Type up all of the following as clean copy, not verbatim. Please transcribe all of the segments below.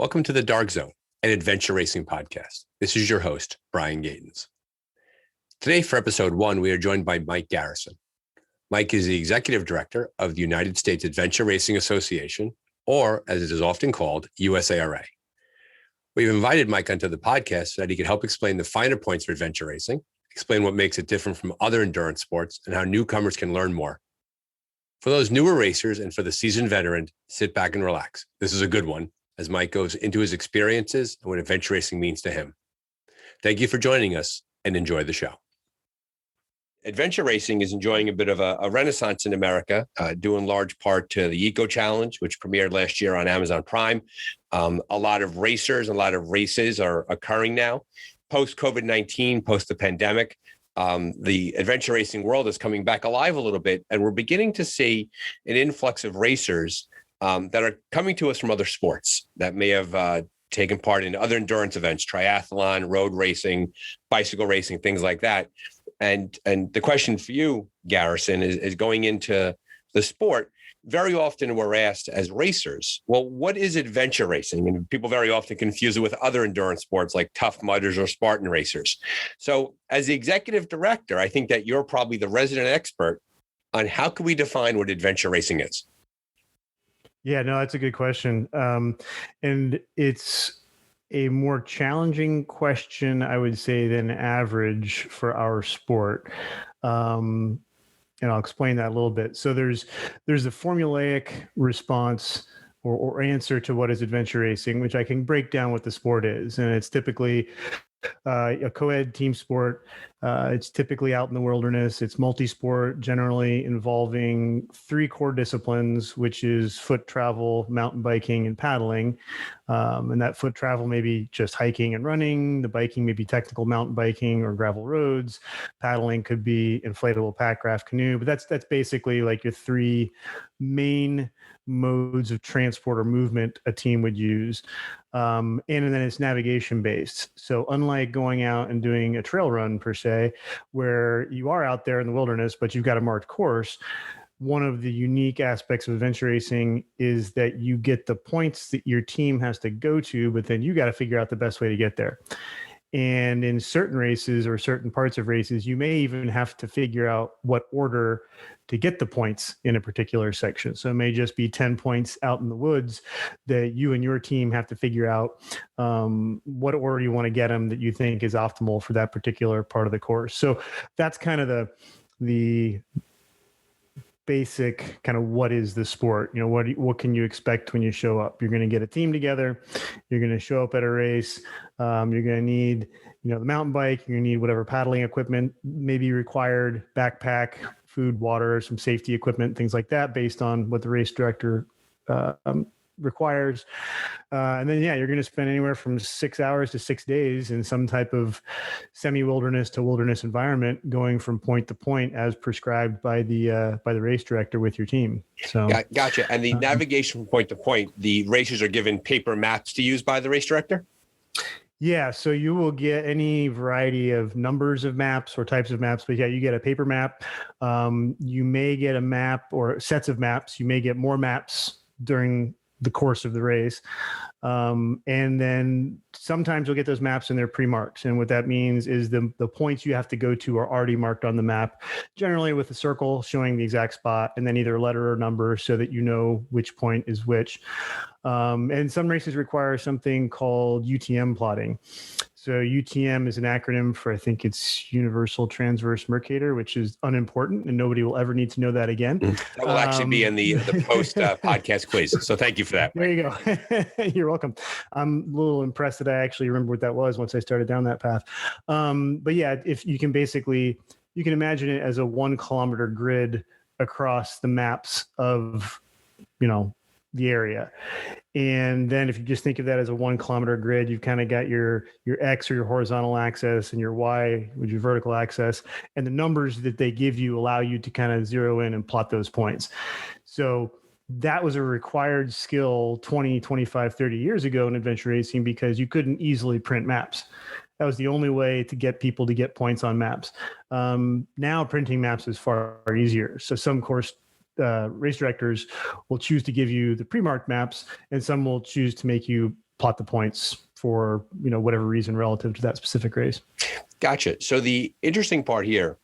Welcome to the Dark Zone, an adventure racing podcast. This is your host, Brian Gatens. Today for episode 1, we are joined by Mike Garrison. Mike is the executive director of the United States Adventure Racing Association, or as it is often called, USARA. We've invited Mike onto the podcast so that he could help explain the finer points of adventure racing, explain what makes it different from other endurance sports, and how newcomers can learn more. For those newer racers and for the seasoned veteran, sit back and relax. This is a good one, as Mike goes into his experiences and what adventure racing means to him. Thank you for joining us and enjoy the show. Adventure racing is enjoying a bit of a renaissance in America, due in large part to the Eco Challenge, which premiered last year on Amazon Prime. A lot of racers, a lot of races are occurring now. Post-COVID-19, post the pandemic, the adventure racing world is coming back alive a little bit, and we're beginning to see an influx of racers that are coming to us from other sports that may have taken part in other endurance events, triathlon, road racing, bicycle racing, things like that. And the question for you, Garrison, is going into the sport. Very often we're asked as racers, well, what is adventure racing? And people very often confuse it with other endurance sports like Tough Mudders or Spartan racers. So as the executive director, I think that you're probably the resident expert on how can we define what adventure racing is? Yeah, no, that's a good question. And it's a more challenging question, I would say, than average for our sport. And I'll explain that a little bit. So there's a formulaic response or answer to what is adventure racing, which I can break down what the sport is. And it's typically a co-ed team sport. It's typically out in the wilderness. It's multi-sport, generally involving 3 core disciplines, which is foot travel, mountain biking, and paddling. And that foot travel may be just hiking and running. The biking may be technical mountain biking or gravel roads. Paddling could be inflatable packraft canoe. But that's basically like your 3 main modes of transport or movement a team would use. And then it's navigation based. So unlike going out and doing a trail run per se, where you are out there in the wilderness, but you've got a marked course, one of the unique aspects of adventure racing is that you get the points that your team has to go to, but then you got to figure out the best way to get there. And in certain races or certain parts of races, you may even have to figure out what order to get the points in a particular section. So it may just be 10 points out in the woods that you and your team have to figure out what order you want to get them that you think is optimal for that particular part of the course. So that's kind of the basic kind of what is the sport. You know, what can you expect when you show up? You're going to get a team together. You're going to show up at a race. You're going to need, the mountain bike. You're going to need whatever paddling equipment may be required, backpack, food, water, some safety equipment, things like that, based on what the race director requires. And then, you're going to spend anywhere from 6 hours to 6 days in some type of semi-wilderness to wilderness environment, going from point to point as prescribed by the race director with your team. So, Gotcha. And the navigation from point to point, the racers are given paper maps to use by the race director? Yeah, so you will get any variety of numbers of maps or types of maps, but you get a paper map. You may get a map or sets of maps. You may get more maps during the course of the race. And then sometimes you'll get those maps and they're pre-marked. And what that means is the points you have to go to are already marked on the map, generally with a circle showing the exact spot, and then either a letter or number so that you know which point is which. And some races require something called UTM plotting. So UTM is an acronym for, I think it's Universal Transverse Mercator, which is unimportant and nobody will ever need to know that again. That will actually be in the post podcast quiz. So thank you for that. There you go. You're welcome. I'm a little impressed that I actually remember what that was once I started down that path. But if you can you can imagine it as a 1 kilometer grid across the maps of, the area. And then if you just think of that as a 1 kilometer grid, you've kind of got your X or your horizontal axis and your Y, which is vertical axis. And the numbers that they give you allow you to kind of zero in and plot those points. So that was a required skill 20, 25, 30 years ago in adventure racing because you couldn't easily print maps. That was the only way to get people to get points on maps. Now printing maps is far easier. So some course race directors will choose to give you the pre-marked maps, and some will choose to make you plot the points for, whatever reason relative to that specific race. Gotcha. So the interesting part here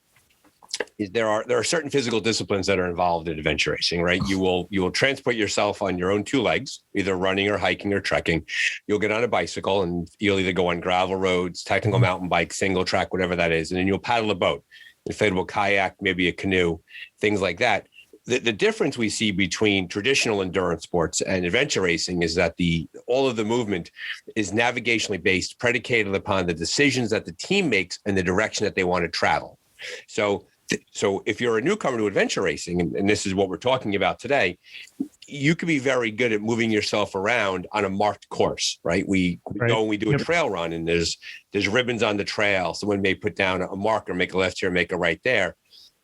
is there are certain physical disciplines that are involved in adventure racing, right? You will transport yourself on your own two legs, either running or hiking or trekking. You'll get on a bicycle and you'll either go on gravel roads, technical mountain bike, single track, whatever that is, and then you'll paddle a boat, inflatable kayak, maybe a canoe, things like that. The difference we see between traditional endurance sports and adventure racing is that all of the movement is navigationally based, predicated upon the decisions that the team makes and the direction that they want to travel. So if you're a newcomer to adventure racing, and this is what we're talking about today, you can be very good at moving yourself around on a marked course, right? We go and we do a trail run, and there's ribbons on the trail. Someone may put down a marker, make a left here, make a right there.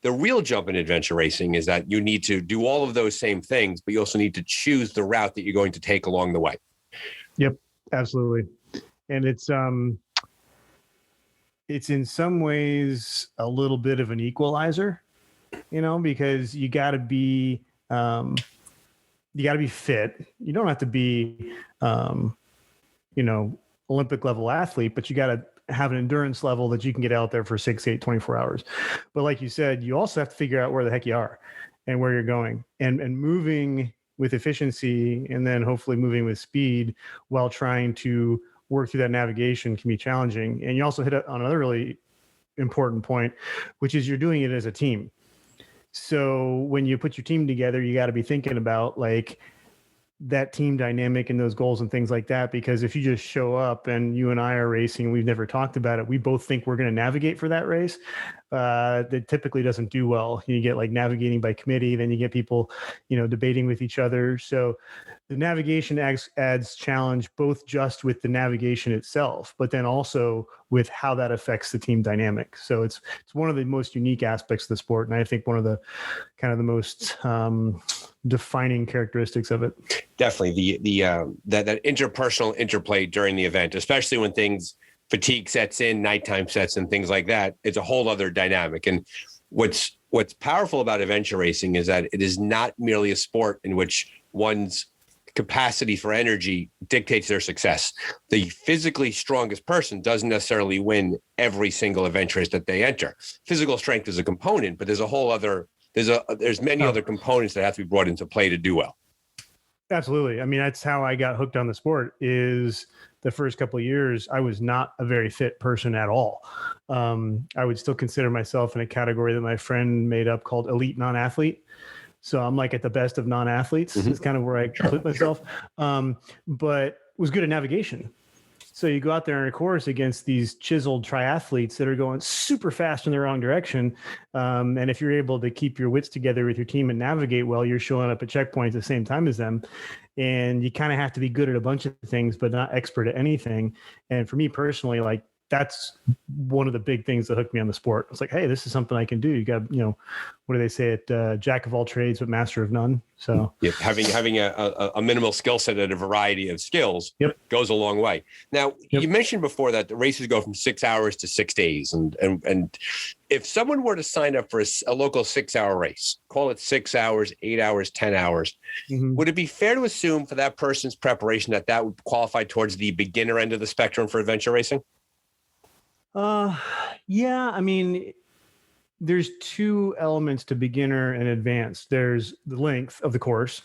The real jump in adventure racing is that you need to do all of those same things, but you also need to choose the route that you're going to take along the way. Yep, absolutely. And it's in some ways a little bit of an equalizer, because you got to be fit. You don't have to be, Olympic level athlete, but you got to have an endurance level that you can get out there for 6, 8, 24 hours. But like you said, you also have to figure out where the heck you are and where you're going, and moving with efficiency, and then hopefully moving with speed while trying to work through that navigation can be challenging. And you also hit on another really important point, which is you're doing it as a team. So when you put your team together, you got to be thinking about like that team dynamic and those goals and things like that. Because if you just show up and you and I are racing, we've never talked about it, we both think we're going to navigate for that race, that typically doesn't do well. You get like navigating by committee, then you get people, debating with each other. So the navigation adds challenge, both just with the navigation itself, but then also with how that affects the team dynamic. So it's one of the most unique aspects of the sport, and I think one of the kind of the most defining characteristics of it. Definitely that interpersonal interplay during the event, especially when fatigue sets in, nighttime sets and things like that. It's a whole other dynamic. And what's powerful about adventure racing is that it is not merely a sport in which one's capacity for energy dictates their success. The physically strongest person doesn't necessarily win every single adventure race that they enter. Physical strength is a component, but there's many other components that have to be brought into play to do well. Absolutely. I mean, that's how I got hooked on the sport. Is the first couple of years, I was not a very fit person at all. I would still consider myself in a category that my friend made up called elite non-athlete. So I'm like at the best of non-athletes. Is kind of where I put myself. But was good at navigation. So you go out there in a course against these chiseled triathletes that are going super fast in the wrong direction. And if you're able to keep your wits together with your team and navigate well, you're showing up at checkpoints at the same time as them. And you kind of have to be good at a bunch of things, but not expert at anything. And for me personally, like that's one of the big things that hooked me on the sport. It's like, hey, this is something I can do. You got, what do they say? Jack of all trades, but master of none. So yeah, having a minimal skill set and a variety of skills goes a long way. Now, you mentioned before that the races go from 6 hours to 6 days. And if someone were to sign up for a local 6-hour race, call it 6 hours, 8 hours, 10 hours, would it be fair to assume for that person's preparation that would qualify towards the beginner end of the spectrum for adventure racing? Yeah, I mean, there's two elements to beginner and advanced. There's the length of the course.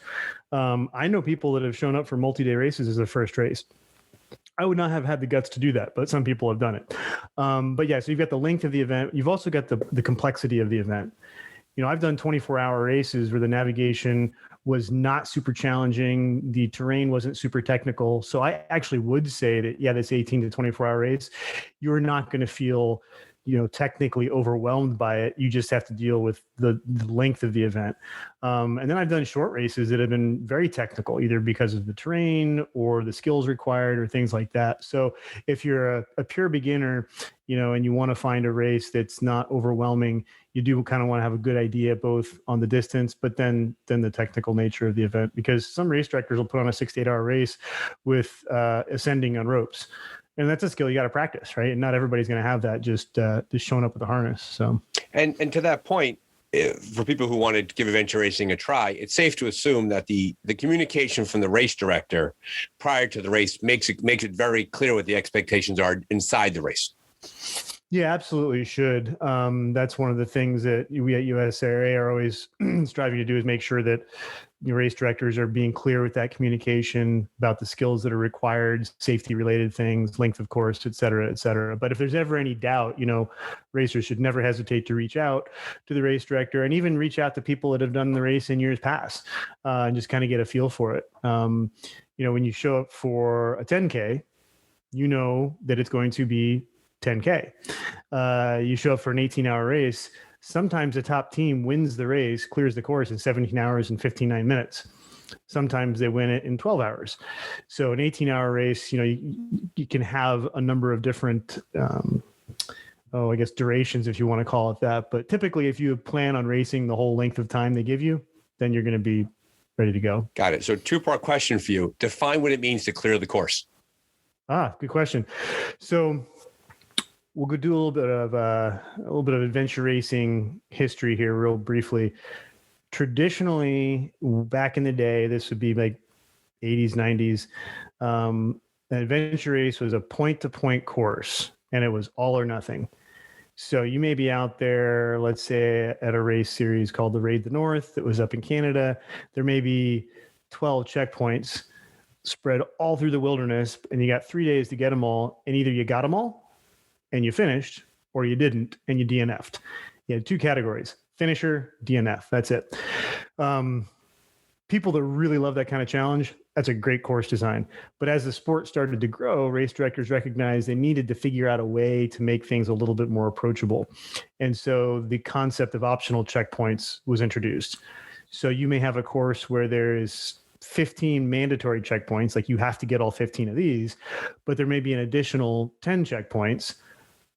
I know people that have shown up for multi-day races as their first race. I would not have had the guts to do that, but some people have done it. But yeah, so you've got the length of the event. You've also got the complexity of the event. I've done 24-hour races where the navigation was not super challenging. The terrain wasn't super technical. So I actually would say that, this 18 to 24-hour race, you're not going to feel, technically overwhelmed by it. You just have to deal with the length of the event. And then I've done short races that have been very technical, either because of the terrain or the skills required or things like that. So if you're a pure beginner, and you want to find a race that's not overwhelming, you do kind of want to have a good idea both on the distance, but then the technical nature of the event, because some race directors will put on a 6 to 8 hour race with ascending on ropes. And that's a skill you got to practice, right? And not everybody's going to have that just showing up with a harness. So, and to that point, for people who want to give adventure racing a try, it's safe to assume that the communication from the race director prior to the race makes it very clear what the expectations are inside the race. Yeah, absolutely should. That's one of the things that we at USARA are always striving to do, is make sure that race directors are being clear with that communication about the skills that are required, safety related things, length of course, et cetera, et cetera. But if there's ever any doubt, racers should never hesitate to reach out to the race director, and even reach out to people that have done the race in years past, and just kind of get a feel for it. When you show up for a 10K, you know that it's going to be 10K. You show up for an 18-hour race. Sometimes the top team wins the race, clears the course in 17 hours and 59 minutes. Sometimes they win it in 12 hours. So an 18-hour race, you can have a number of different, durations, if you want to call it that. But typically, if you plan on racing the whole length of time they give you, then you're going to be ready to go. Got it. So 2-part question for you. Define what it means to clear the course. Good question. So we'll go do a little bit of adventure racing history here real briefly. Traditionally, back in the day, this would be like 80s, 90s, an adventure race was a point-to-point course, and it was all or nothing. So you may be out there, let's say, at a race series called the Raid the North that was up in Canada. There may be 12 checkpoints spread all through the wilderness, and you got 3 days to get them all, and either you got them all and you finished, or you didn't and you DNF'd. You had 2 categories: finisher, DNF. That's it. People that really love that kind of challenge, that's a great course design. But as the sport started to grow, race directors recognized they needed to figure out a way to make things a little bit more approachable. And so the concept of optional checkpoints was introduced. So you may have a course where there is 15 mandatory checkpoints, like you have to get all 15 of these, but there may be an additional 10 checkpoints,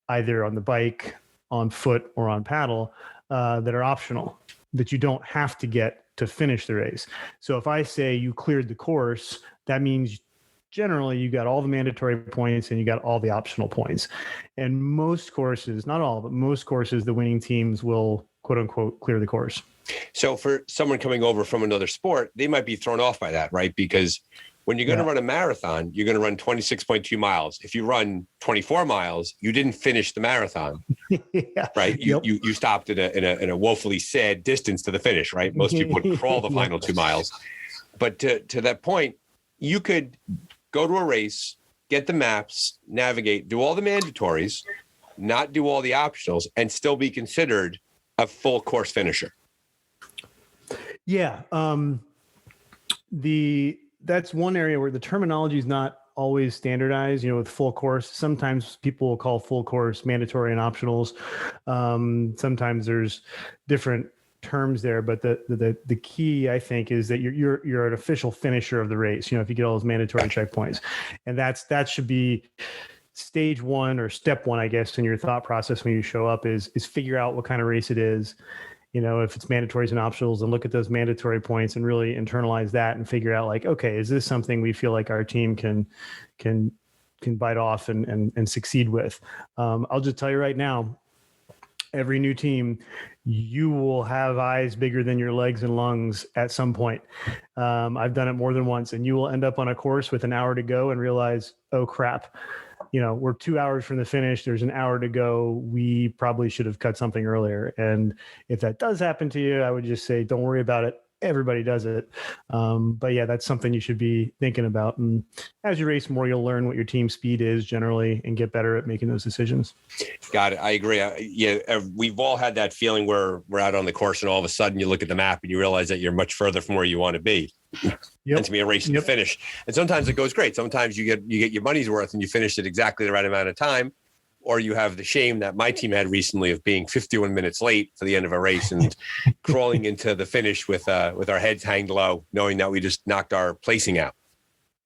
either on the bike, on foot, or on paddle, that are optional, that you don't have to get to finish the race. So if I say you cleared the course, that means generally you got all the mandatory points and you got all the optional points. And most courses, not all, but most courses, the winning teams will quote unquote clear the course. So for someone coming over from another sport, they might be thrown off by that, right? Because when you're going to run a marathon, you're going to run 26.2 miles. If you run 24 miles, you didn't finish the marathon, right? You stopped in a woefully sad distance to the finish, right? Most people would crawl the final 2 miles. But to that point, you could go to a race, get the maps, navigate, do all the mandatories, not do all the optionals, and still be considered a full course finisher. Yeah. That's one area where the terminology is not always standardized, with full course. Sometimes people will call full course mandatory and optionals. Sometimes there's different terms there, but the key, I think, is that you're an official finisher of the race, if you get all those mandatory checkpoints. And that should be stage one, or step one, I guess, in your thought process when you show up, is figure out what kind of race it is. If it's mandatories and optionals, and look at those mandatory points and really internalize that and figure out, like, okay, is this something we feel like our team can bite off and succeed with? I'll just tell you right now, every new team, you will have eyes bigger than your legs and lungs at some point. I've done it more than once, and you will end up on a course with an hour to go and realize, oh crap, we're 2 hours from the finish. There's an hour to go. We probably should have cut something earlier. And if that does happen to you, I would just say, don't worry about it. Everybody does it. But yeah, that's something you should be thinking about. And as you race more, you'll learn what your team speed is generally and get better at making those decisions. Got it. I agree. We've all had that feeling where we're out on the course and all of a sudden you look at the map and you realize that you're much further from where you want to be. And to be a race to finish. And sometimes it goes great. Sometimes you get your money's worth and you finish it exactly the right amount of time. Or you have the shame that my team had recently of being 51 minutes late for the end of a race and crawling into the finish with our heads hanged low, knowing that we just knocked our placing out.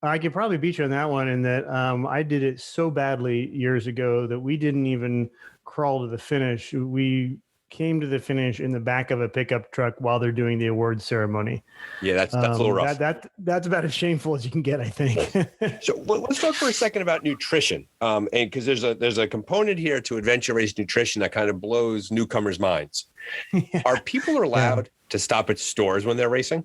I could probably beat you on that one, in that I did it so badly years ago that we didn't even crawl to the finish. We came to the finish in the back of a pickup truck while they're doing the awards ceremony. Yeah, that's a little rough. That's about as shameful as you can get, I think. So let's talk for a second about nutrition, and because there's a component here to adventure race nutrition that kind of blows newcomers' minds. Yeah. Are people allowed to stop at stores when they're racing?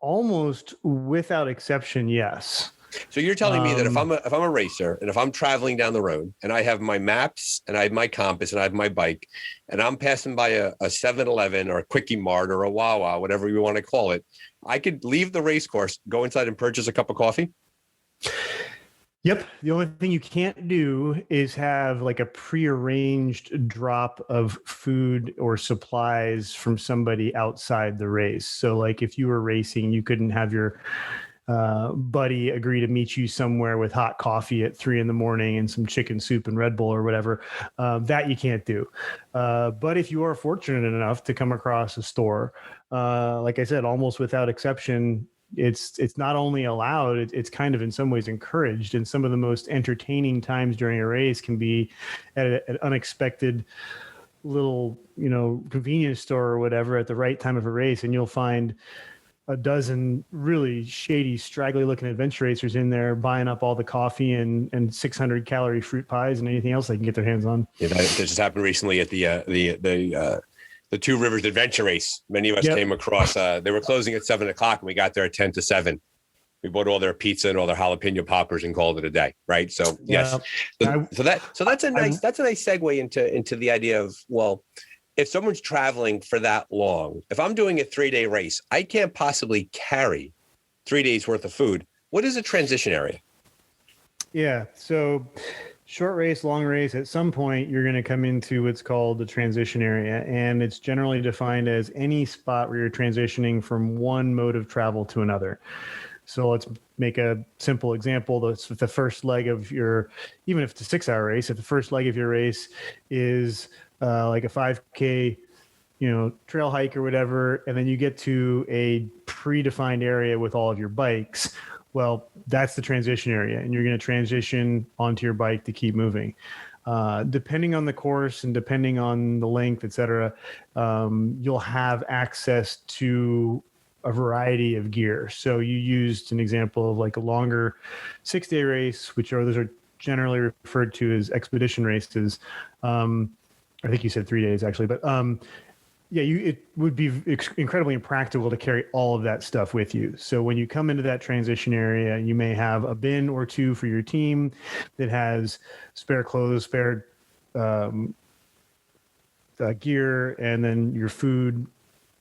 Almost without exception, yes. So you're telling me that if I'm a racer and if I'm traveling down the road and I have my maps and I have my compass and I have my bike and I'm passing by a 7-Eleven or a Quickie Mart or a Wawa, whatever you want to call it, I could leave the race course, go inside and purchase a cup of coffee? Yep. The only thing you can't do is have like a prearranged drop of food or supplies from somebody outside the race. So like if you were racing, you couldn't have your buddy agree to meet you somewhere with hot coffee at 3 a.m. and some chicken soup and Red Bull or whatever. That you can't do. But if you are fortunate enough to come across a store, like I said, almost without exception, it's not only allowed, it's kind of in some ways encouraged. And some of the most entertaining times during a race can be at an unexpected little, convenience store or whatever at the right time of a race. And you'll find a dozen really shady, straggly looking adventure racers in there buying up all the coffee and 600 calorie fruit pies and anything else they can get their hands on. Yeah, that just happened recently at the Two Rivers Adventure Race. Many of us came across, they were closing at 7:00 and we got there at 10 to 7. We bought all their pizza and all their jalapeno poppers and called it a day. Right. So yes. So that's a nice segue into the idea of, well, if someone's traveling for that long, if I'm doing a 3-day race, I can't possibly carry 3 days worth of food. What is a transition area? Yeah. So short race, long race, at some point, you're going to come into what's called the transition area. And it's generally defined as any spot where you're transitioning from one mode of travel to another. So let's make a simple example. The first leg of even if it's a 6-hour race, if the first leg of your race is like a 5K, trail hike or whatever, and then you get to a predefined area with all of your bikes, well, that's the transition area, and you're going to transition onto your bike to keep moving. Depending on the course and depending on the length, et cetera, you'll have access to a variety of gear. So you used an example of like a longer 6-day race, those are generally referred to as expedition races. I think you said 3 days actually, but it would be incredibly impractical to carry all of that stuff with you. So when you come into that transition area, you may have a bin or two for your team that has spare clothes, spare gear, and then your food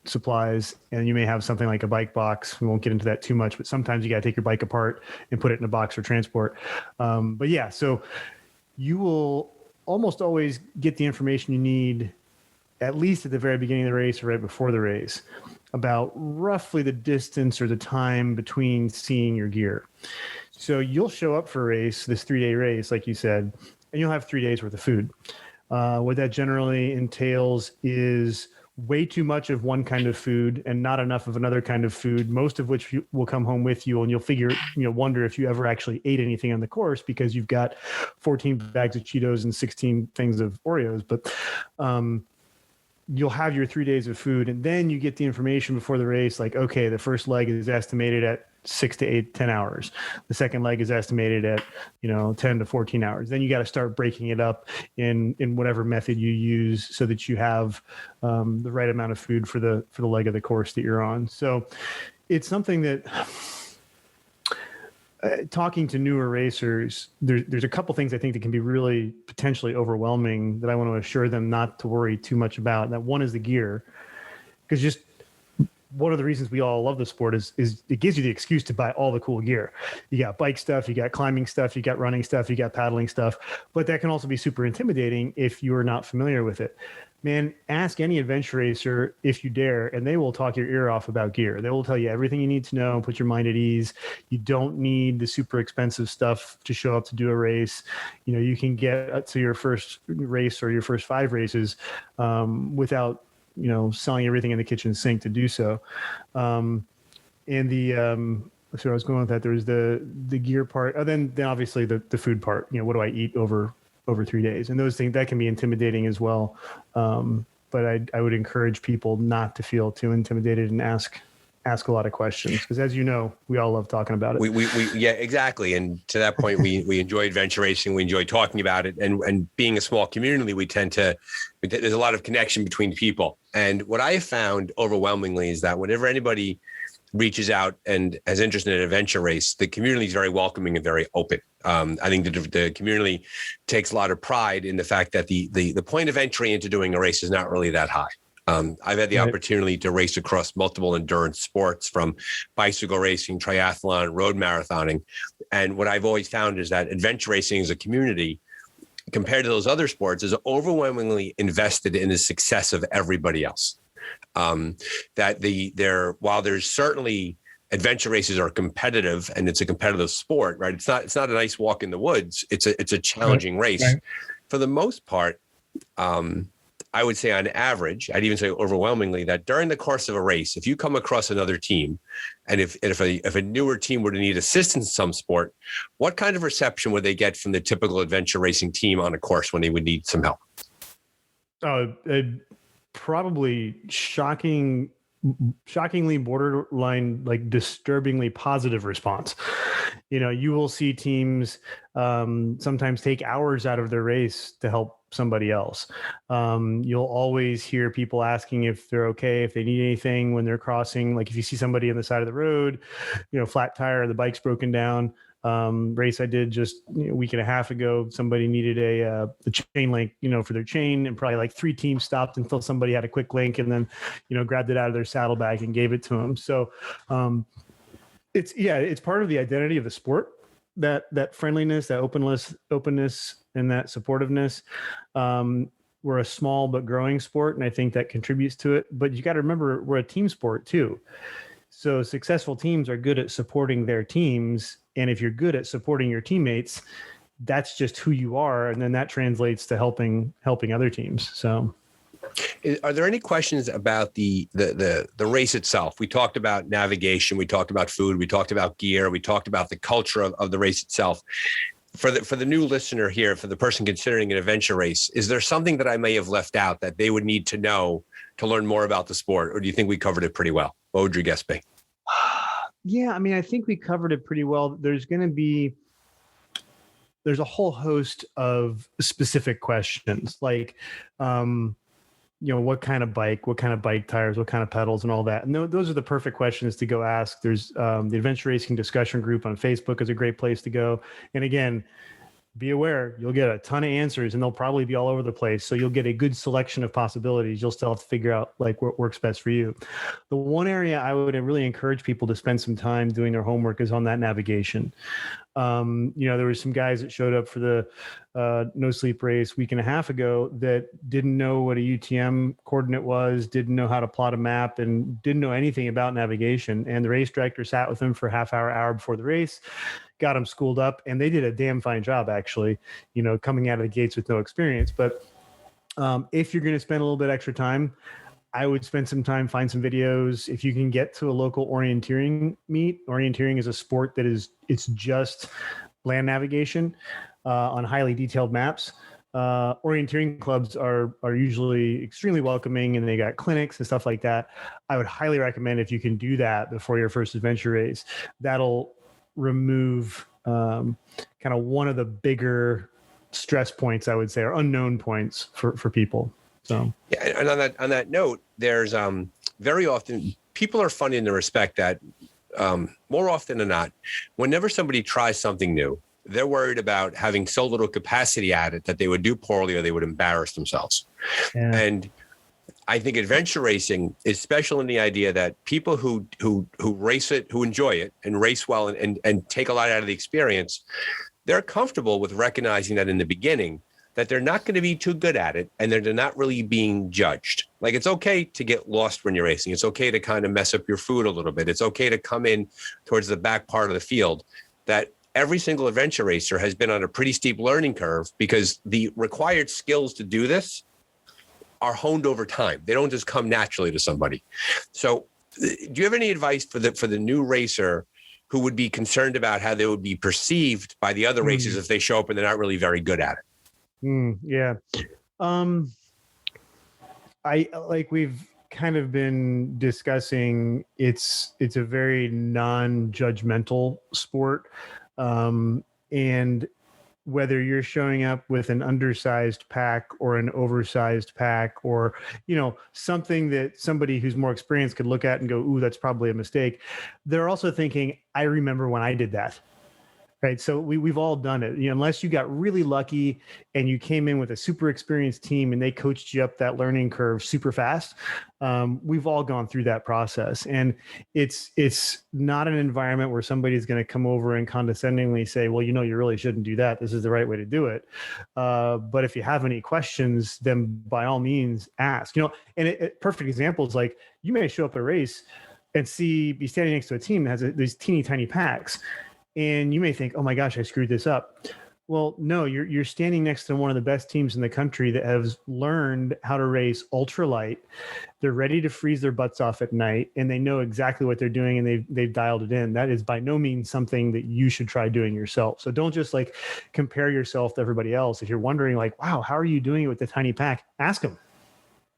supplies, and you may have something like a bike box. We won't get into that too much, but sometimes you got to take your bike apart and put it in a box for transport. But yeah, so you will almost always get the information you need, at least at the very beginning of the race or right before the race, about roughly the distance or the time between seeing your gear. So you'll show up for a race, this 3-day race, like you said, and you'll have 3 days worth of food. What that generally entails is way too much of one kind of food and not enough of another kind of food, most of which will come home with you, and you'll wonder if you ever actually ate anything on the course because you've got 14 bags of Cheetos and 16 things of Oreos. But you'll have your 3 days of food, and then you get the information before the race, like, okay, the first leg is estimated at 6 to 8, 10 hours. The second leg is estimated at, 10 to 14 hours. Then you got to start breaking it up in whatever method you use so that you have the right amount of food for the leg of the course that you're on. So it's something that talking to newer racers, there's a couple things I think that can be really potentially overwhelming that I want to assure them not to worry too much about. That one is the gear, because just one of the reasons we all love the sport is it gives you the excuse to buy all the cool gear. You got bike stuff, you got climbing stuff, you got running stuff, you got paddling stuff, but that can also be super intimidating if you are not familiar with it. Man, ask any adventure racer if you dare, and they will talk your ear off about gear. They will tell you everything you need to know and put your mind at ease. You don't need the super expensive stuff to show up to do a race. You can get to your first race or your first 5 races without selling everything in the kitchen sink to do so. So I was going with that. There's the gear part, and then obviously the food part. What do I eat over over 3 days. And those things that can be intimidating as well. But I would encourage people not to feel too intimidated and ask a lot of questions, because as you know, we all love talking about it. We yeah, exactly. And to that point, we enjoy adventure racing. We enjoy talking about it, and being a small community, there's a lot of connection between people. And what I have found overwhelmingly is that whenever anybody reaches out and has interest in an adventure race, the community is very welcoming and very open. I think the community takes a lot of pride in the fact that the point of entry into doing a race is not really that high. I've had the opportunity to race across multiple endurance sports, from bicycle racing, triathlon, road marathoning. And what I've always found is that adventure racing as a community, compared to those other sports, is overwhelmingly invested in the success of everybody else. While there's certainly adventure races are competitive and it's a competitive sport, right? It's not a nice walk in the woods. It's a challenging race. Right. For the most part, I would say on average, I'd even say overwhelmingly, that during the course of a race, if you come across another team, and if a newer team were to need assistance in some sport, what kind of reception would they get from the typical adventure racing team on a course when they would need some help? Probably shockingly borderline, like disturbingly positive response. You will see teams sometimes take hours out of their race to help somebody else. You'll always hear people asking if they're okay, if they need anything when they're crossing. Like if you see somebody on the side of the road, flat tire, the bike's broken down. Race I did just a week and a half ago, somebody needed the chain link, for their chain, and probably like 3 teams stopped until somebody had a quick link, and then, grabbed it out of their saddlebag and gave it to them. So, it's part of the identity of the sport, that friendliness, that openness, and that supportiveness. We're a small but growing sport, and I think that contributes to it. But you got to remember, we're a team sport too. So successful teams are good at supporting their teams. And if you're good at supporting your teammates, that's just who you are. And then that translates to helping other teams. So are there any questions about the race itself? We talked about navigation. We talked about food. We talked about gear. We talked about the culture of the race itself. For the new listener here, for the person considering an adventure race, is there something that I may have left out that they would need to know to learn more about the sport? Or do you think we covered it pretty well? What would your guess be? Yeah, I think we covered it pretty well. There's a whole host of specific questions, like, what kind of bike, what kind of bike tires, what kind of pedals, and all that. And those are the perfect questions to go ask. There's the Adventure Racing discussion group on Facebook is a great place to go. And again, be aware, you'll get a ton of answers, and they'll probably be all over the place. So you'll get a good selection of possibilities. You'll still have to figure out like what works best for you. The one area I would really encourage people to spend some time doing their homework is on that navigation. There were some guys that showed up for the No Sleep race week and a half ago that didn't know what a UTM coordinate was, didn't know how to plot a map, and didn't know anything about navigation. And the race director sat with them for a half hour before the race, got them schooled up, and they did a damn fine job, actually, coming out of the gates with no experience. But if you're going to spend a little bit extra time, I would spend some time, find some videos. If you can get to a local orienteering meet, orienteering is a sport that it's just land navigation on highly detailed maps. Orienteering clubs are usually extremely welcoming, and they got clinics and stuff like that. I would highly recommend if you can do that before your first adventure race. That'll remove kind of one of the bigger stress points, I would say, or unknown points for people. So yeah, and on that note, there's very often people are funny in the respect that more often than not, whenever somebody tries something new, they're worried about having so little capacity at it that they would do poorly or they would embarrass themselves. Yeah. And I think adventure racing is special in the idea that people who race it, who enjoy it and race well and take a lot out of the experience, they're comfortable with recognizing that in the beginning that they're not going to be too good at it, and they're not really being judged. Like, it's okay to get lost when you're racing. It's okay to kind of mess up your food a little bit. It's okay to come in towards the back part of the field. That every single adventure racer has been on a pretty steep learning curve, because the required skills to do this are honed over time. They don't just come naturally to somebody. So do you have any advice for the new racer who would be concerned about how they would be perceived by the other racers if they show up and they're not really very good at it? Yeah. Um, I like we've kind of been discussing it's a very non-judgmental sport. And whether you're showing up with an undersized pack or an oversized pack or something that somebody who's more experienced could look at and go, ooh, that's probably a mistake, they're also thinking, I remember when I did that. Right. So we've all done it. Unless you got really lucky and you came in with a super experienced team and they coached you up that learning curve super fast. We've all gone through that process. And it's not an environment where somebody's going to come over and condescendingly say, well, you really shouldn't do that. This is the right way to do it. But if you have any questions, then by all means ask. And perfect examples, like you may show up at a race and be standing next to a team that has these teeny tiny packs. And you may think, oh my gosh, I screwed this up. Well, no, you're standing next to one of the best teams in the country that has learned how to race ultralight. They're ready to freeze their butts off at night, and they know exactly what they're doing, and they've dialed it in. That is by no means something that you should try doing yourself. So don't just like compare yourself to everybody else. If you're wondering like, wow, how are you doing it with the tiny pack? Ask them.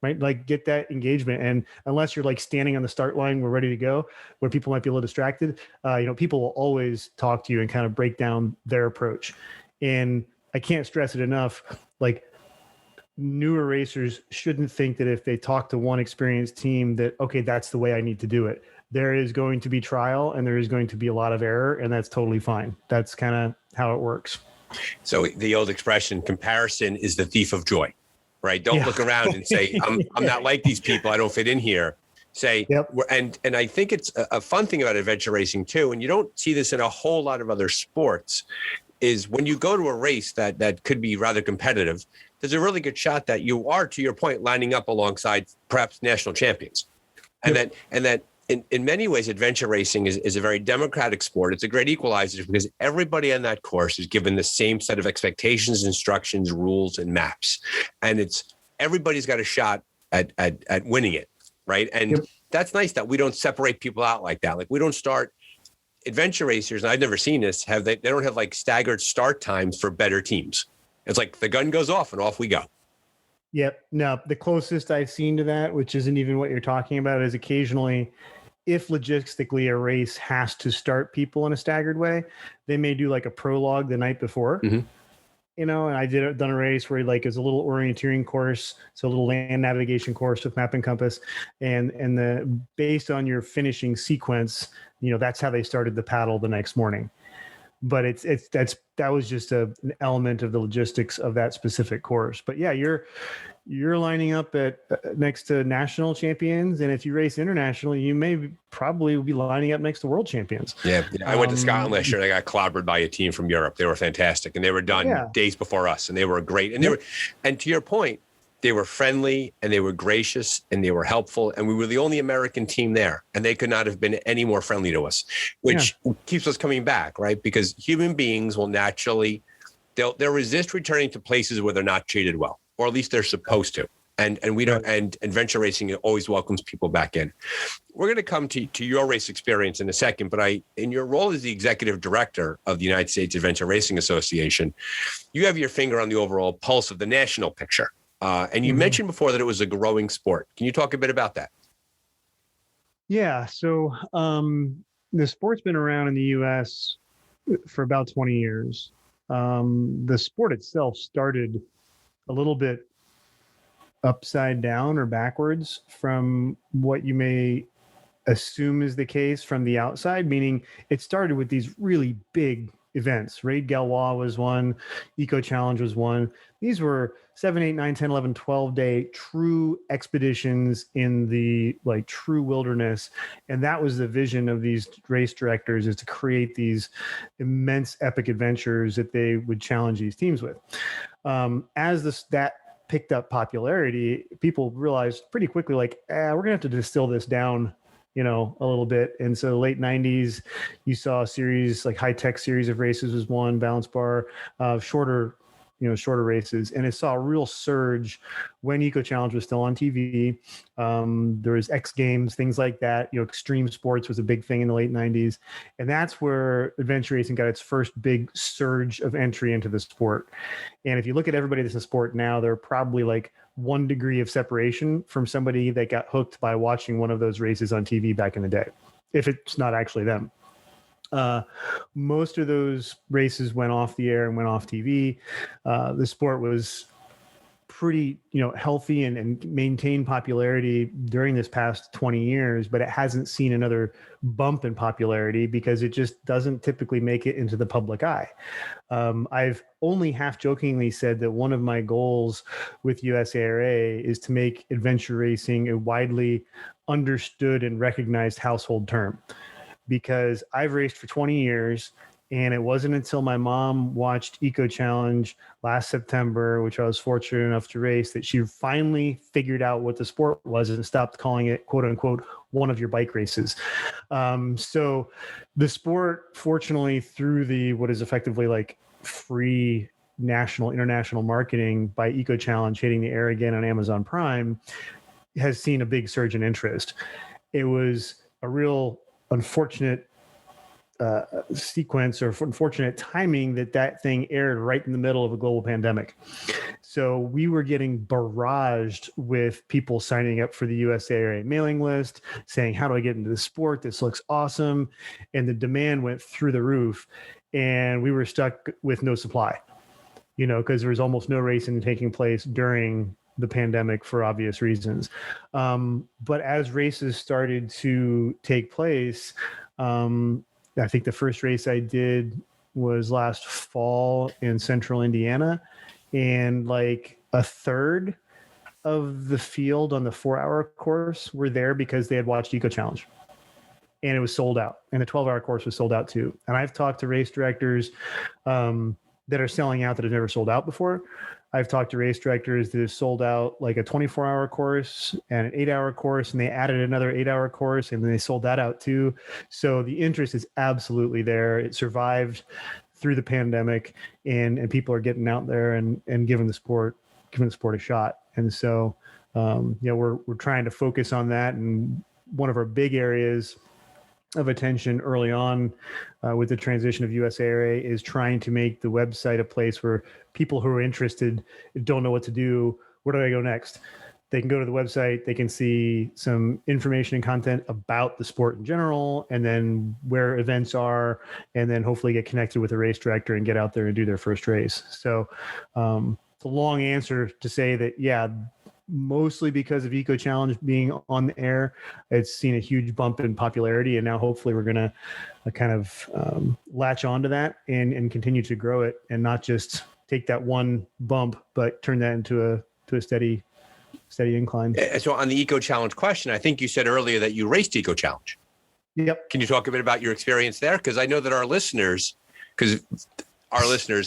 Right? Like get that engagement. And unless you're like standing on the start line, we're ready to go, where people might be a little distracted, people will always talk to you and kind of break down their approach. And I can't stress it enough. Like newer racers shouldn't think that if they talk to one experienced team that, okay, that's the way I need to do it. There is going to be trial and there is going to be a lot of error, and that's totally fine. That's kind of how it works. So the old expression, comparison is the thief of joy. Right. Don't look around and say, I'm not like these people. I don't fit in here. Say, yep. And I think it's a fun thing about adventure racing, too. And you don't see this in a whole lot of other sports, is when you go to a race that could be rather competitive, there's a really good shot that you are, to your point, lining up alongside perhaps national champions. And yep. that in many ways, adventure racing is a very democratic sport. It's a great equalizer because everybody on that course is given the same set of expectations, instructions, rules, and maps. And everybody's got a shot at winning it, right? And yep. That's nice that we don't separate people out like that. Like we don't start adventure racers, and I've never seen this, they don't have like staggered start times for better teams. It's like the gun goes off and off we go. Yep. No, the closest I've seen to that, which isn't even what you're talking about, is occasionally, if logistically a race has to start people in a staggered way, they may do like a prologue the night before. Mm-hmm. And I done a race where like it's a little orienteering course, so a little land navigation course with map and compass, and based on your finishing sequence, that's how they started the paddle the next morning. But that was just an element of the logistics of that specific course. But yeah, you're lining up next to national champions, and if you race internationally, you may probably be lining up next to world champions. Yeah. I went to Scotland last year and I got clobbered by a team from Europe. They were fantastic, and they were done days before us, and they were great. And and to your point, they were friendly and they were gracious and they were helpful. And we were the only American team there, and they could not have been any more friendly to us, which keeps us coming back, right? Because human beings will naturally, they'll resist returning to places where they're not treated well, or at least they're supposed to. And we don't, and adventure racing always welcomes people back in. We're going to come to your race experience in a second, but in your role as the executive director of the United States Adventure Racing Association, you have your finger on the overall pulse of the national picture. And you mentioned before that it was a growing sport. Can you talk a bit about that? Yeah. So the sport's been around in the U.S. for about 20 years. The sport itself started a little bit upside down or backwards from what you may assume is the case from the outside, meaning it started with these really big events. Raid Galois was one, Eco Challenge was one. These were 7, 8, 9, 10, 11, 12 day true expeditions in the like true wilderness. And that was the vision of these race directors, is to create these immense epic adventures that they would challenge these teams with. As that picked up popularity, people realized pretty quickly, like, we're going to have to distill this down, a little bit. And so late 90s, you saw a series like high-tech series of races was one, balance bar, shorter, shorter races. And it saw a real surge when Eco Challenge was still on TV. There was X Games, things like that. Extreme sports was a big thing in the late 90s. And that's where adventure racing got its first big surge of entry into the sport. And if you look at everybody that's in sport now, they're probably like 1 degree of separation from somebody that got hooked by watching one of those races on TV back in the day, if it's not actually them. Most of those races went off the air and went off TV. The sport was pretty, healthy and maintained popularity during this past 20 years, but it hasn't seen another bump in popularity because it just doesn't typically make it into the public eye. I've only half jokingly said that one of my goals with USARA is to make adventure racing a widely understood and recognized household term, because I've raced for 20 years. And it wasn't until my mom watched Eco Challenge last September, which I was fortunate enough to race, that she finally figured out what the sport was and stopped calling it, quote unquote, one of your bike races. So the sport, fortunately, through what is effectively like free international marketing by Eco Challenge hitting the air again on Amazon Prime, has seen a big surge in interest. It was a real unfortunate sequence or unfortunate timing that thing aired right in the middle of a global pandemic. So we were getting barraged with people signing up for the USARA mailing list, saying, how do I get into the sport? This looks awesome. And the demand went through the roof, and we were stuck with no supply, because there was almost no racing taking place during the pandemic for obvious reasons. But as races started to take place, I think the first race I did was last fall in central Indiana, and like a third of the field on the 4-hour course were there because they had watched Eco Challenge, and it was sold out. And the 12-hour course was sold out too. And I've talked to race directors that are selling out that have never sold out before. I've talked to race directors that have sold out like a 24-hour course and an 8-hour course, and they added another 8-hour course, and then they sold that out too. So the interest is absolutely there. It survived through the pandemic, and people are getting out there and giving the sport a shot. And so, we're trying to focus on that. And one of our big areas of attention early on with the transition of USARA is trying to make the website a place where people who are interested don't know what to do. Where do I go next? They can go to the website, they can see some information and content about the sport in general, and then where events are, and then hopefully get connected with a race director and get out there and do their first race. So it's a long answer to say that, mostly because of Eco Challenge being on the air, it's seen a huge bump in popularity, and now hopefully we're going to kind of latch onto that and continue to grow it, and not just take that one bump, but turn that into a steady incline. So on the Eco Challenge question, I think you said earlier that you raced Eco Challenge. Yep. Can you talk a bit about your experience there? Because I know that our listeners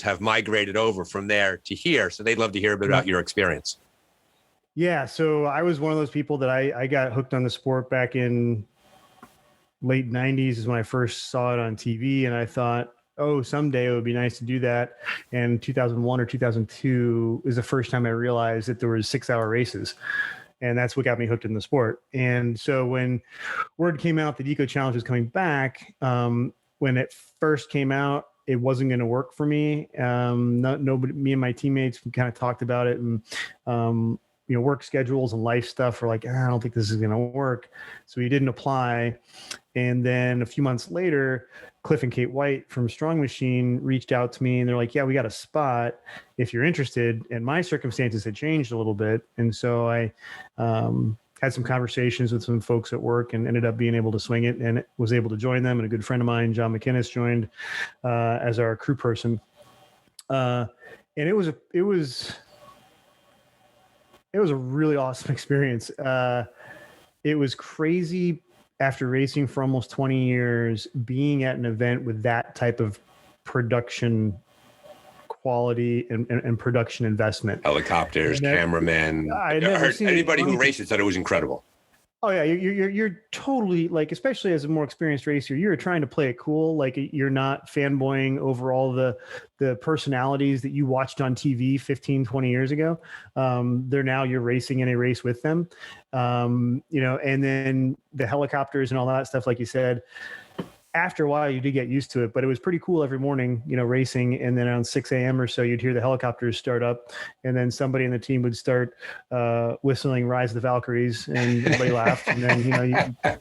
have migrated over from there to here, so they'd love to hear a bit about your experience. Yeah, so I was one of those people that I got hooked on the sport back in late 90s is when I first saw it on TV, and I thought, someday it would be nice to do that. And 2001 or 2002 is the first time I realized that there was 6-hour races, and that's what got me hooked in the sport. And so when word came out that Eco Challenge was coming back, when it first came out, it wasn't going to work for me. Me and my teammates kind of talked about it, and work schedules and life stuff were like, I don't think this is going to work. So we didn't apply. And then a few months later, Cliff and Kate White from Strong Machine reached out to me, and they're like, yeah, we got a spot if you're interested. And my circumstances had changed a little bit. And so I had some conversations with some folks at work and ended up being able to swing it, and was able to join them. And a good friend of mine, John McInnes, joined as our crew person. And it was a really awesome experience. It was crazy after racing for almost 20 years, being at an event with that type of production quality and production investment. Helicopters, cameramen. I heard anybody who raced it said it was incredible. Oh yeah, you're totally like, especially as a more experienced racer, you're trying to play it cool. Like you're not fanboying over all the personalities that you watched on TV 15, 20 years ago. You're racing in a race with them. And then the helicopters and all that stuff, like you said, after a while you did get used to it, but it was pretty cool every morning, racing. And then around 6 a.m. or so, you'd hear the helicopters start up, and then somebody in the team would start whistling Rise of the Valkyries, and everybody laughed. And then, you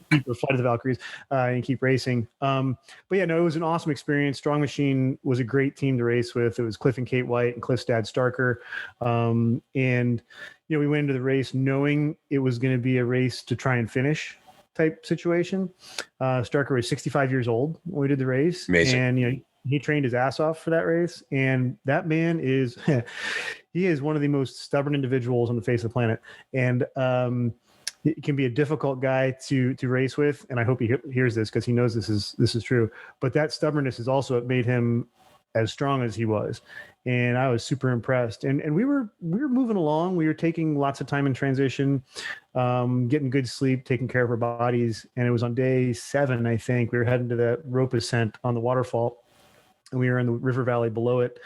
keep the Flight of the Valkyries and you keep racing. But yeah, no, it was an awesome experience. Strong Machine was a great team to race with. It was Cliff and Kate White and Cliff's dad, Starker. We went into the race knowing it was going to be a race to try and finish type situation. Starker was 65 years old when we did the race. Amazing. And he trained his ass off for that race. And that man is he is one of the most stubborn individuals on the face of the planet. And it can be a difficult guy to race with. And I hope he hears this, because he knows this is true. But that stubbornness is also what made him as strong as he was. And I was super impressed. And we were moving along. We were taking lots of time in transition, getting good sleep, taking care of our bodies. And it was on day 7, I think, we were heading to the rope ascent on the waterfall, and we were in the river valley below it.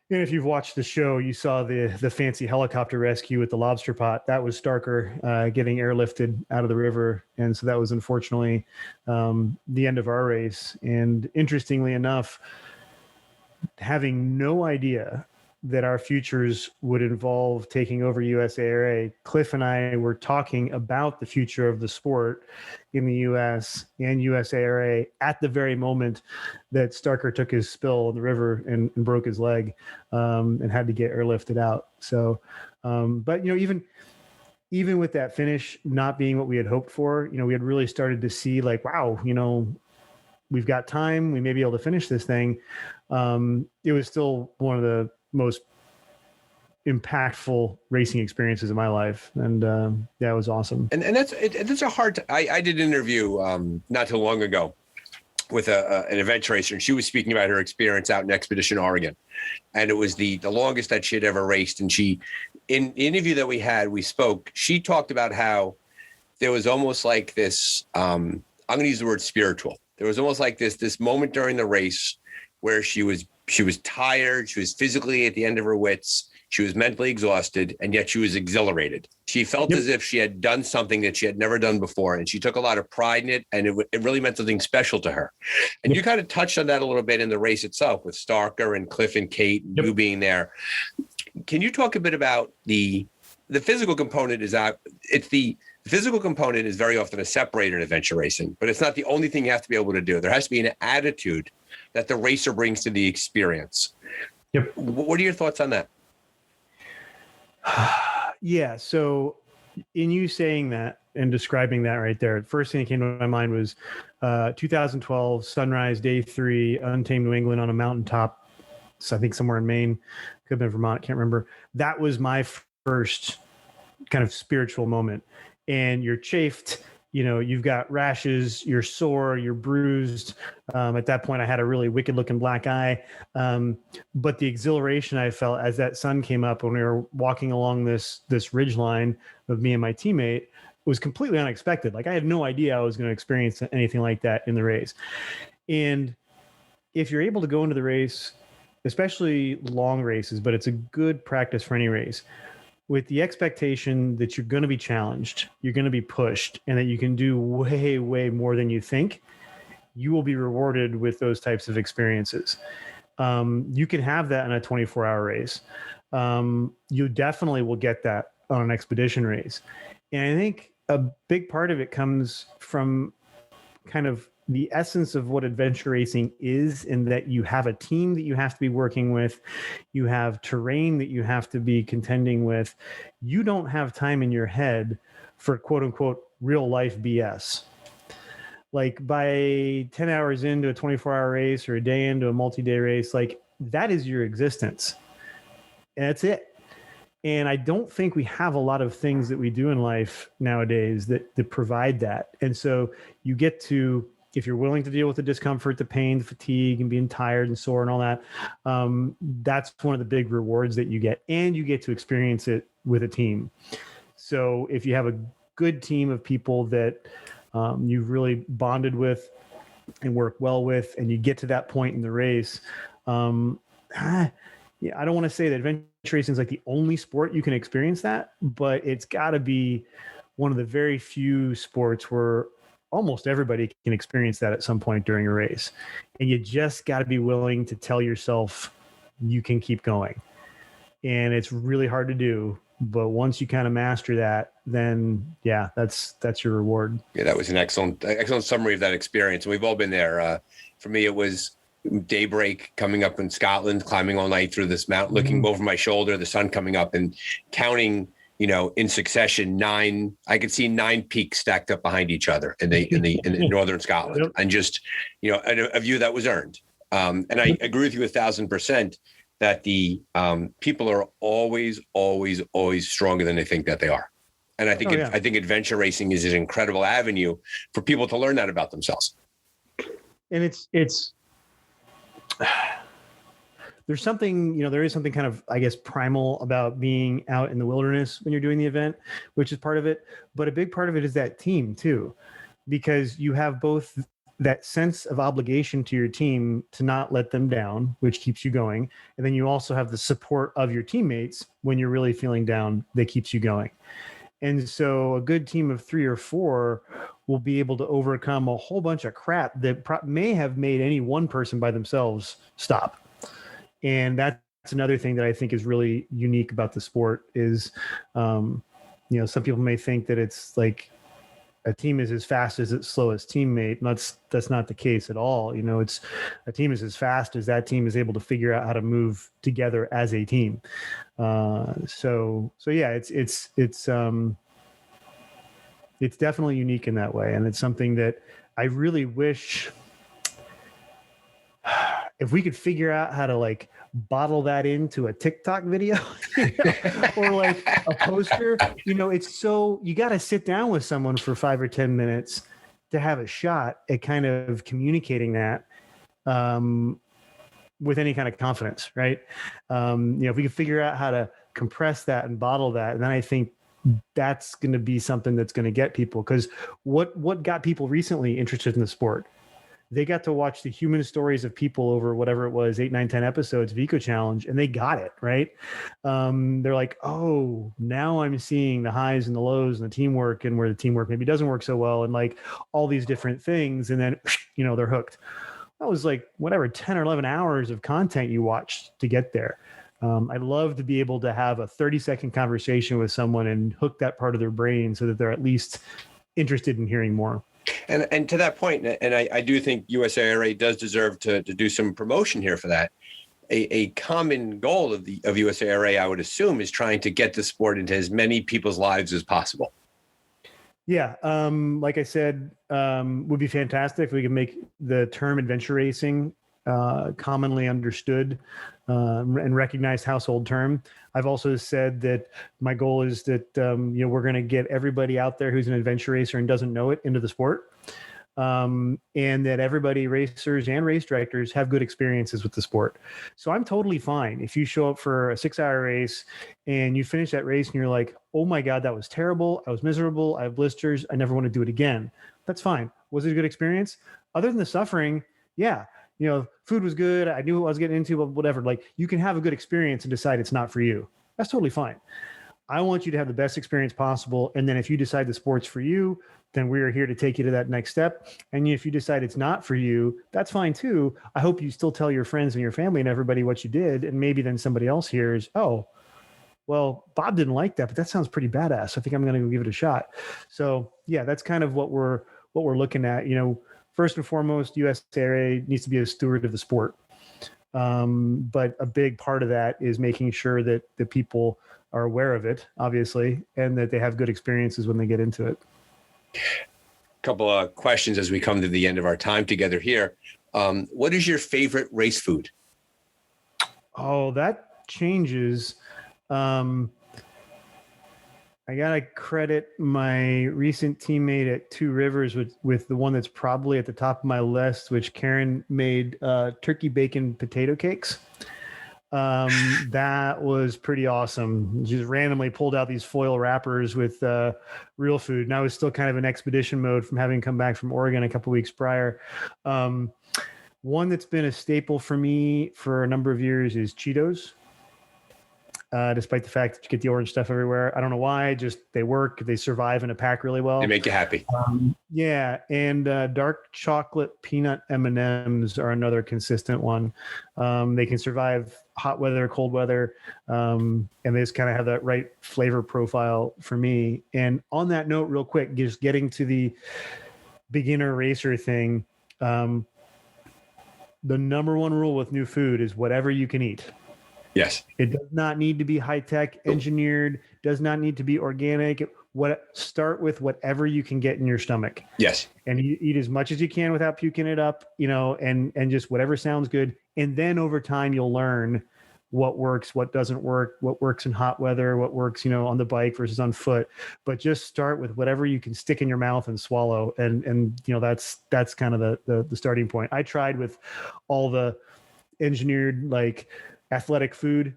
And if you've watched the show, you saw the fancy helicopter rescue with the lobster pot. That was Starker getting airlifted out of the river. And so that was unfortunately the end of our race. And interestingly enough, having no idea that our futures would involve taking over USARA, Cliff and I were talking about the future of the sport in the US and USARA at the very moment that Starker took his spill in the river and broke his leg and had to get airlifted out. So, but even with that finish not being what we had hoped for, we had really started to see like, wow, we've got time. We may be able to finish this thing. It was still one of the most impactful racing experiences of my life. And that was awesome. And that's a hard, I did an interview not too long ago with an adventure racer, and she was speaking about her experience out in Expedition Oregon. And it was the longest that she had ever raced. And in the interview that we spoke, she talked about how there was almost like this, I'm going to use the word spiritual. There was almost like this moment during the race where she was tired. She was physically at the end of her wits. She was mentally exhausted, and yet she was exhilarated. She felt as if she had done something that she had never done before, and she took a lot of pride in it, and it really meant something special to her. And you kind of touched on that a little bit in the race itself with Starker and Cliff and Kate, and you being there. Can you talk a bit about the physical component? The physical component is very often a separator in adventure racing, but it's not the only thing you have to be able to do. There has to be an attitude that the racer brings to the experience. Yep. What are your thoughts on that? Yeah. So in you saying that and describing that right there, the first thing that came to my mind was 2012 Sunrise Day 3, Untamed New England on a mountaintop. So I think somewhere in Maine, could have been Vermont, can't remember. That was my first kind of spiritual moment. And you're chafed, you've got rashes, you're sore, you're bruised. At that point, I had a really wicked looking black eye. But the exhilaration I felt as that sun came up when we were walking along this ridge line of me and my teammate was completely unexpected. Like I had no idea I was going to experience anything like that in the race. And if you're able to go into the race, especially long races, but it's a good practice for any race, with the expectation that you're going to be challenged, you're going to be pushed, and that you can do way, way more than you think, you will be rewarded with those types of experiences. You can have that in a 24-hour race. You definitely will get that on an expedition race. And I think a big part of it comes from kind of the essence of what adventure racing is, in that you have a team that you have to be working with. You have terrain that you have to be contending with. You don't have time in your head for quote unquote real life BS. Like by 10 hours into a 24-hour race or a day into a multi-day race, like that is your existence. And that's it. And I don't think we have a lot of things that we do in life nowadays that provide that. And so you get to, if you're willing to deal with the discomfort, the pain, the fatigue, and being tired and sore and all that, that's one of the big rewards that you get. And you get to experience it with a team. So if you have a good team of people that you've really bonded with and work well with, and you get to that point in the race. Yeah, I don't want to say that adventure racing is like the only sport you can experience that, but it's got to be one of the very few sports where almost everybody can experience that at some point during a race. And you just got to be willing to tell yourself you can keep going. And it's really hard to do, but once you kind of master that, then yeah, that's your reward. Yeah, that was an excellent summary of that experience. We've all been there. For me, it was daybreak coming up in Scotland, climbing all night through this mountain, looking over my shoulder, the sun coming up, and counting, in succession, I could see 9 peaks stacked up behind each other in the northern Scotland. Yep. And just, a view that was earned. And I agree with you 1,000% that the people are always, always, always stronger than they think that they are. And I think I think adventure racing is an incredible avenue for people to learn that about themselves. And it's there's something, there is something kind of, I guess, primal about being out in the wilderness when you're doing the event, which is part of it. But a big part of it is that team too, because you have both that sense of obligation to your team to not let them down, which keeps you going. And then you also have the support of your teammates when you're really feeling down, that keeps you going. And so a good team of 3 or 4 will be able to overcome a whole bunch of crap that may have made any one person by themselves stop. And that's another thing that I think is really unique about the sport is, some people may think that it's like a team is as fast as its slowest teammate. And that's not the case at all. It's a team is as fast as that team is able to figure out how to move together as a team. So yeah, it's definitely unique in that way. And it's something that I really wish if we could figure out how to like bottle that into a TikTok video or like a poster, it's so, you got to sit down with someone for 5 or 10 minutes to have a shot at kind of communicating that with any kind of confidence. Right. If we could figure out how to compress that and bottle that, and then I think that's going to be something that's going to get people, because what got people recently interested in the sport? They got to watch the human stories of people over whatever it was, 8, 9, 10 episodes of Eco Challenge, and they got it, right? They're like, oh, now I'm seeing the highs and the lows and the teamwork, and where the teamwork maybe doesn't work so well, and like all these different things. And then, they're hooked. That was like whatever, 10 or 11 hours of content you watched to get there. I'd love to be able to have a 30-second conversation with someone and hook that part of their brain so that they're at least interested in hearing more. And to that point, and I do think USARA does deserve to do some promotion here for that. A common goal of USARA, I would assume, is trying to get the sport into as many people's lives as possible. Yeah, like I said, would be fantastic if we could make the term adventure racing commonly understood and recognized household term. I've also said that my goal is that we're going to get everybody out there who's an adventure racer and doesn't know it into the sport, and that everybody, racers and race directors, have good experiences with the sport. So I'm totally fine if you show up for a 6-hour race and you finish that race and you're like, oh my God, that was terrible. I was miserable. I have blisters. I never want to do it again. That's fine. Was it a good experience? Other than the suffering, yeah. Food was good. I knew what I was getting into, but whatever. Like, you can have a good experience and decide it's not for you. That's totally fine. I want you to have the best experience possible. And then if you decide the sport's for you, then we are here to take you to that next step. And if you decide it's not for you, that's fine too. I hope you still tell your friends and your family and everybody what you did. And maybe then somebody else hears, oh, well, Bob didn't like that, but that sounds pretty badass. I think I'm going to go give it a shot. So yeah, that's kind of what we're looking at. First and foremost, USARA needs to be a steward of the sport. But a big part of that is making sure that the people are aware of it, obviously, and that they have good experiences when they get into it. A couple of questions as we come to the end of our time together here. What is your favorite race food? Oh, that changes. I got to credit my recent teammate at Two Rivers with the one that's probably at the top of my list, which Karen made turkey bacon potato cakes. That was pretty awesome. Just randomly pulled out these foil wrappers with real food. And I was still kind of in expedition mode from having come back from Oregon a couple weeks prior. One that's been a staple for me for a number of years is Cheetos. Despite the fact that you get the orange stuff everywhere. I don't know why, just they work. They survive in a pack really well. They make you happy. Yeah, and dark chocolate peanut M&Ms are another consistent one. They can survive hot weather, cold weather, and they just kind of have that right flavor profile for me. And on that note, real quick, just getting to the beginner racer thing, the number one rule with new food is whatever you can eat. Yes. It does not need to be high-tech engineered, does not need to be organic. Start with whatever you can get in your stomach. Yes. And you eat as much as you can without puking it up, and just whatever sounds good. And then over time you'll learn what works, what doesn't work, what works in hot weather, what works, on the bike versus on foot. But just start with whatever you can stick in your mouth and swallow. And that's kind of the starting point. I tried with all the engineered, like, athletic food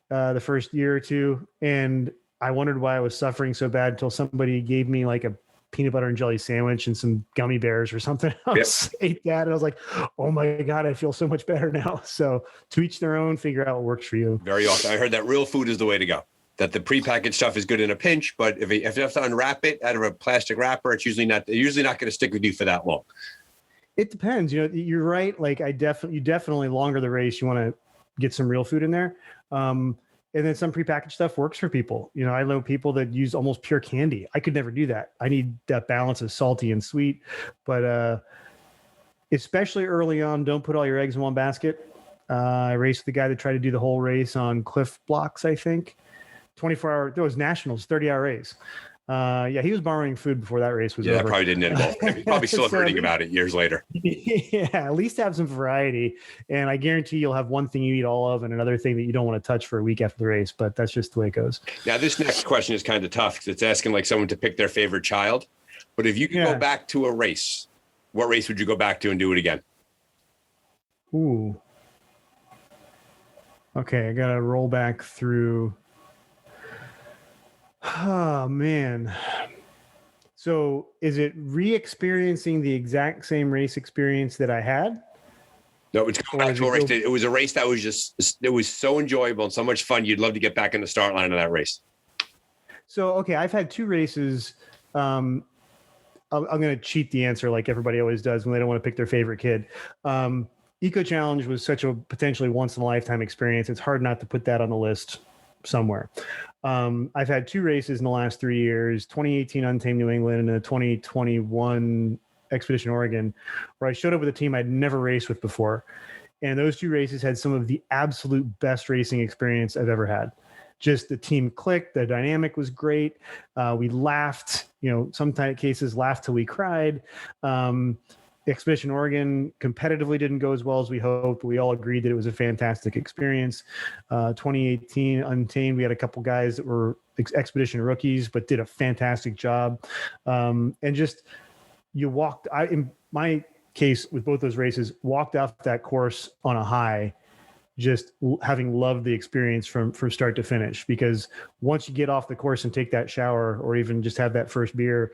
the first year or two, and I wondered why I was suffering so bad until somebody gave me like a peanut butter and jelly sandwich and some gummy bears or something else. Yep. Ate that and I was like, oh my God, I feel so much better now. So to each their own, figure out what works for you. Very awesome. I heard that real food is the way to go. That the prepackaged stuff is good in a pinch, but if you have to unwrap it out of a plastic wrapper, it's usually not going to stick with you for that long. It depends. You're right. Like you definitely longer the race, you want to get some real food in there. And then some prepackaged stuff works for people. I know people that use almost pure candy. I could never do that. I need that balance of salty and sweet, but especially early on, don't put all your eggs in one basket. I raced with the guy that tried to do the whole race on Cliff Blocks, I think. 24-hour, there was nationals, 30-hour race. He was borrowing food before that race was over. That probably didn't end well. He's probably still hurting about it years later. Yeah, at least have some variety. And I guarantee you'll have one thing you eat all of and another thing that you don't want to touch for a week after the race, but that's just the way it goes. Now, this next question is kind of tough because it's asking like someone to pick their favorite child. But if you could go back to a race, what race would you go back to and do it again? Ooh. Okay, I got to roll back through. Oh, man. So is it re-experiencing the exact same race experience that I had? No, it's going back to a race. It was a race that was it was so enjoyable and so much fun. You'd love to get back in the start line of that race. So, okay, I've had two races. I'm going to cheat the answer like everybody always does when they don't want to pick their favorite kid. Eco Challenge was such a potentially once-in-a-lifetime experience. It's hard not to put that on the list somewhere. I've had two races in the last 3 years, 2018 Untamed New England and a 2021 Expedition Oregon, where I showed up with a team I'd never raced with before. And those two races had some of the absolute best racing experience I've ever had. Just the team clicked, the dynamic was great. We laughed, some cases laughed till we cried. Expedition Oregon competitively didn't go as well as we hoped, but we all agreed that it was a fantastic experience. 2018 Untamed, we had a couple guys that were expedition rookies, but did a fantastic job. And just in my case with both those races, walked off that course on a high, just having loved the experience from start to finish. Because once you get off the course and take that shower or even just have that first beer,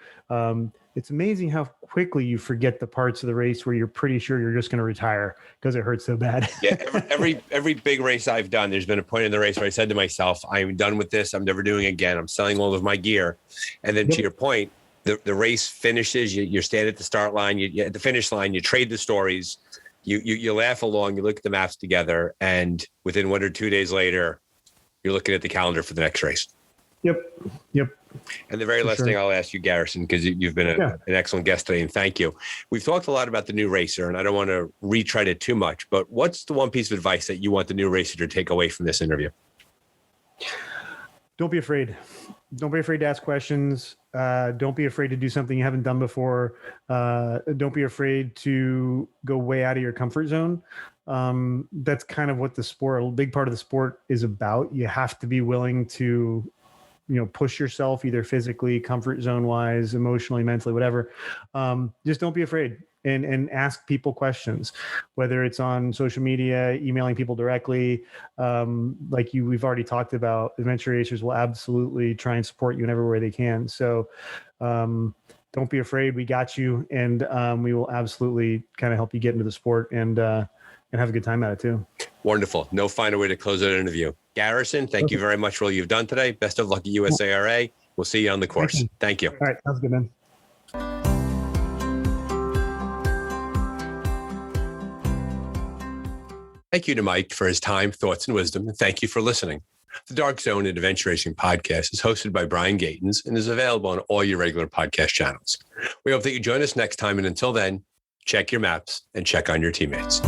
it's amazing how quickly you forget the parts of the race where you're pretty sure you're just going to retire because it hurts so bad. Yeah, every big race I've done, there's been a point in the race where I said to myself, I'm done with this. I'm never doing it again. I'm selling all of my gear. And then to your point, the race finishes. You're standing at the start line. You at the finish line. You trade the stories. You laugh along. You look at the maps together, and within 1 or 2 days later, you're looking at the calendar for the next race. Yep. And the very last thing I'll ask you, Garrison, because you've been an excellent guest today, and thank you. We've talked a lot about the new racer, and I don't want to retread it too much, but what's the one piece of advice that you want the new racer to take away from this interview? Don't be afraid. Don't be afraid to ask questions. Don't be afraid to do something you haven't done before. Don't be afraid to go way out of your comfort zone. That's kind of what a big part of the sport is about. You have to be willing to, push yourself either physically, comfort zone wise, emotionally, mentally, whatever. Just don't be afraid. and ask people questions, whether it's on social media, emailing people directly. We've already talked about, Adventure Racers will absolutely try and support you in every way they can. So don't be afraid. We got you. And we will absolutely kind of help you get into the sport and have a good time at it too. Wonderful. No finer way to close that interview. Garrison, thank you very much for all you've done today. Best of luck at USARA. We'll see you on the course. Thank you. All right. Sounds good, man. Thank you to Mike for his time, thoughts, and wisdom. And thank you for listening. The Dark Zone and Adventure Racing podcast is hosted by Brian Gatens and is available on all your regular podcast channels. We hope that you join us next time. And until then, check your maps and check on your teammates.